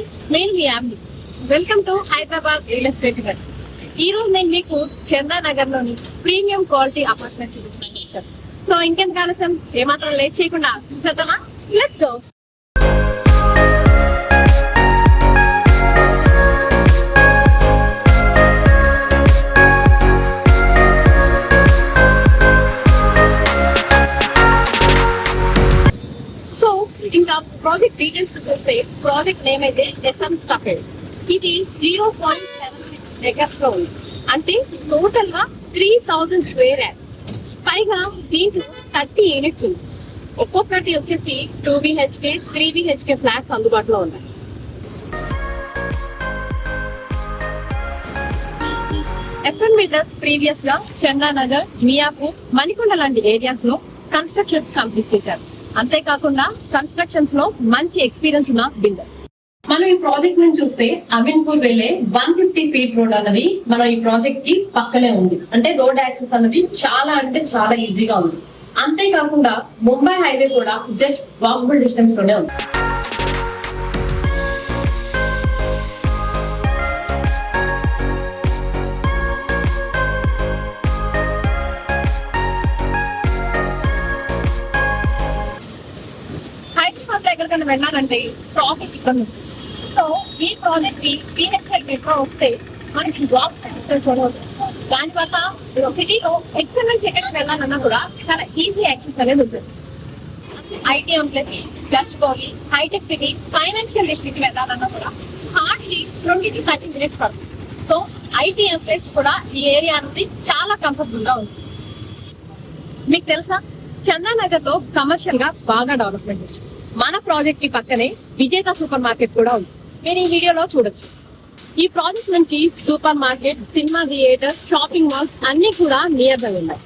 Friends, నేను మీ Yamini. Welcome to Hyderabad real estate trends. ఈ రోజు నేను మీకు చందానగర్ లోని ప్రీమియం క్వాలిటీ అపార్ట్మెంట్ చూపిస్తాను. సో ఇంకెంత ఆలస్యం, ఏమాత్రం లేట్ చేయకుండా చూసేద్దామా? Let's go. ఇంకా ప్రాజెక్ట్ డీటెయిల్స్ చూస్తే ప్రాజెక్ట్ నేమ్ అయితే ఎస్ఎం సఫెడ్. ఇది 0.76 ఎకర్స్ లో ఉంది. అంటే టోటల్ గా 3000 స్క్వేర్ యార్డ్స్. పైగా దీంట్లో 30 యూనిట్స్ ఉంది. ఒక్కొక్కటి వచ్చేసి 2 BHK 3 BHK ఫ్లాట్స్ అందుబాటులో ఉన్నాయి. ఎస్ఎం బిల్డర్స్ ప్రీవియస్ గా చందానగర్, మియాపూర్, మణికొండ లాంటి ఏరియాస్ లో కన్స్ట్రక్షన్స్ కంప్లీట్ చేశారు. అంతేకాకుండా కన్స్ట్రక్షన్స్ లో మంచి ఎక్స్పీరియన్స్ ఉన్న బిల్డర్. మనం ఈ ప్రాజెక్ట్ నుంచి చూస్తే అమీన్పూర్ వెళ్లే 150 ఫీట్ రోడ్ అన్నది మనం ఈ ప్రాజెక్ట్ కి పక్కనే ఉంది. అంటే రోడ్ యాక్సెస్ అన్నది చాలా అంటే చాలా ఈజీగా ఉంది. అంతేకాకుండా ముంబై హైవే కూడా జస్ట్ వాకబుల్ డిస్టెన్స్ లోనే ఉంది. ఎక్కడికైనా వెళ్ళాలంటే ప్రాజెక్ట్ ఇక్కడ ఉంది. సో ఈ ప్రాజెక్ట్ కి BHK ఎక్కువ వస్తే మనకి డ్రాప్ చూడవచ్చు. దానివల్ల సిటీలో ఎక్కడి నుంచి ఎక్కడికి వెళ్ళాలన్నా కూడా చాలా ఈజీ యాక్సెస్ అనేది ఉంటుంది. ITM plus Gachibowli, hitech city, financial district వెళ్ళాలన్నా కూడా హార్డ్లీ 20 to 30 minutes పడుతుంది. సో ITM ప్లస్ కూడా ఈ ఏరియా అనేది చాలా కంఫర్టబుల్ గా ఉంది. మీకు తెలుసా, చందానగర్ లో కమర్షియల్ గా బాగా డెవలప్మెంట్ ఉంది. మన ప్రాజెక్ట్ కి పక్కనే విజేత సూపర్ మార్కెట్ కూడా ఉంది. మీరు ఈ వీడియోలో చూడొచ్చు. ఈ ప్రాజెక్ట్ నుంచి super market, cinema theatre, shopping malls అన్ని కూడా నియర్ బై ఉన్నాయి.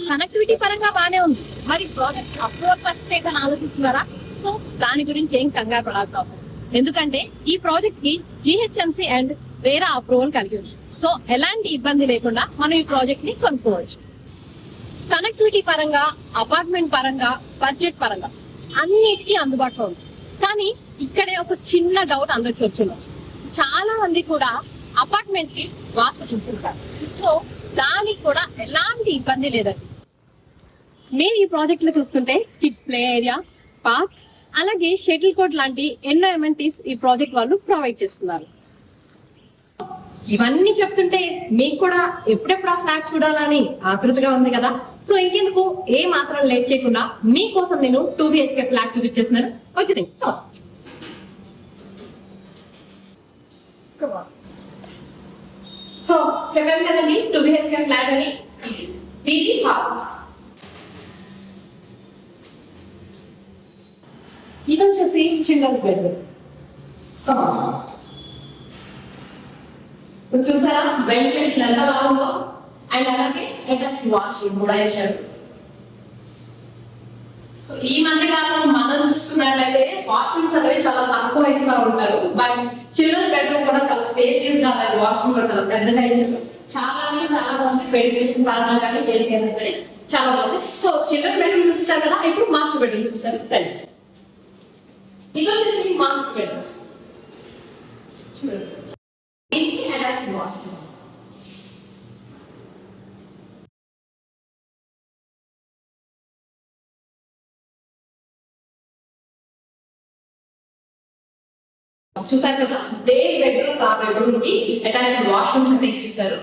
కనెక్టివిటీ పరంగా బానే ఉంది. మరి ప్రాజెక్ట్ అప్రూవల్ పరిస్థితి అని ఆలోచిస్తున్నారా? సో దాని గురించి ఏం కంగారు పడాల్సిన అవసరం. ఎందుకంటే ఈ ప్రాజెక్ట్ కి GHMC అండ్ వేరే అప్రూవల్ కలిగి ఉంది. సో ఎలాంటి ఇబ్బంది లేకుండా మనం ఈ ప్రాజెక్ట్ ని కొనుక్కోవచ్చు. కనెక్టివిటీ పరంగా, అపార్ట్మెంట్ పరంగా, బడ్జెట్ పరంగా అన్నిటికీ అందుబాటులో ఉంది. కానీ ఇక్కడే ఒక చిన్న డౌట్ అందరికి వచ్చింది. చాలా మంది కూడా అపార్ట్మెంట్ కి వాస్తు చూసుకుంటారు. సో దానికి కూడా ఎలాంటి ఇబ్బంది లేదండి. మీరు ఈ ప్రాజెక్ట్ లో చూసుకుంటే కిడ్స్ ప్లే ఏరియా, పార్క్, అలాగే షటిల్ కోర్ట్ లాంటి ఎన్నో ఎమ్యూనిటీస్ ఈ ప్రాజెక్ట్ వాళ్ళు ప్రొవైడ్ చేస్తున్నారు. ఇవన్నీ చెప్తుంటే మీకు కూడా ఎప్పుడెప్పుడు ఆ ఫ్లాట్ చూడాలని ఆతృతగా ఉంది కదా. సో ఇంకెందుకు ఏ మాత్రం లేట్ చేయకుండా మీకోసం నేను 2 BHK ఫ్లాట్ చూపించేస్తున్నాను. వచ్చేసి సో చెప్పాను కదండి 2 BHK ఫ్లాట్ అని. ఇది హాల్. ఇది వచ్చేసి చిల్డ్రన్స్ బెడ్రూమ్. చూసారా వెంటిలేషన్ ఎంత బాగుందో. అండ్ అలాగే అటాచ్ వాష్రూమ్ కూడా ఇచ్చారు. సో ఈ మధ్య కాలంలో మనం చూసుకున్నట్లయితే వాష్రూమ్స్ అనేవి చాలా తక్కువ ఇస్తూ ఉంటారు. బట్ చిల్డ్రన్స్ బెడ్రూమ్ కూడా చాలా స్పేసియస్ గా, అలాగే వాష్రూమ్ కూడా చాలా పెద్దగా ఇచ్చారు. చాలా అంటే చాలా బాగుంది. వెంటిలేషన్ పరంగా కానీ చేయడానికి చాలా బాగుంది. సో చిల్డ్రన్స్ బెడ్రూమ్ చూస్తారు కదా, ఇప్పుడు మాస్టర్ బెడ్రూమ్ చూస్తారు. రండి. ఇది వచ్చేసి మాస్టర్ బెడ్రూమ్. చూడండి, దీనికి అటాచ్ వాష్రూమ్. చూసారు కదా, దే బెడ్రూమ్ ఆ బెడ్రూమ్ కి అటాచ్ వాష్రూమ్స్ అయితే ఇచ్చేసారు.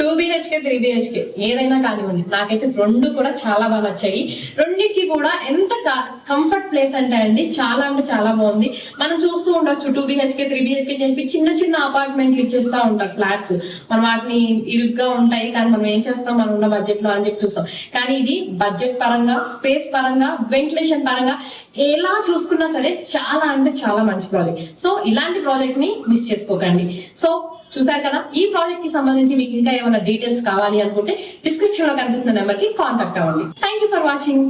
2 BHK 3 BHK ఏదైనా కానివ్వండి, నాకైతే రెండు కూడా చాలా బాగా నచ్చాయి. రెండింటికి కూడా ఎంత కంఫర్ట్ ప్లేస్ అంటే అంటే చాలా బాగుంది. మనం చూస్తూ ఉండొచ్చు 2 BHK 3 BHK చెప్పి చిన్న చిన్న అపార్ట్మెంట్లు ఇచ్చేస్తా ఉంటారు ఫ్లాట్స్. మనం వాటిని ఇరుగ్గా ఉంటాయి, కానీ మనం ఏం చేస్తాం మనం ఉన్న బడ్జెట్ లో అని చెప్పి చూస్తాం. కానీ ఇది బడ్జెట్ పరంగా, స్పేస్ పరంగా, వెంటిలేషన్ పరంగా ఎలా చూసుకున్నా సరే చాలా అంటే చాలా మంచి ప్రాజెక్ట్. సో ఇలాంటి ప్రాజెక్ట్ ని మిస్ చేసుకోకండి. సో చూసారు కదా, ఈ ప్రాజెక్ట్ కి సంబంధించి మీకు ఇంకా ఏమైనా డీటెయిల్స్ కావాలి అనుకుంటే డిస్క్రిప్షన్ లో కనిపిస్తున్న నెంబర్ కి కాంటాక్ట్ అవ్వండి. Thank you for watching.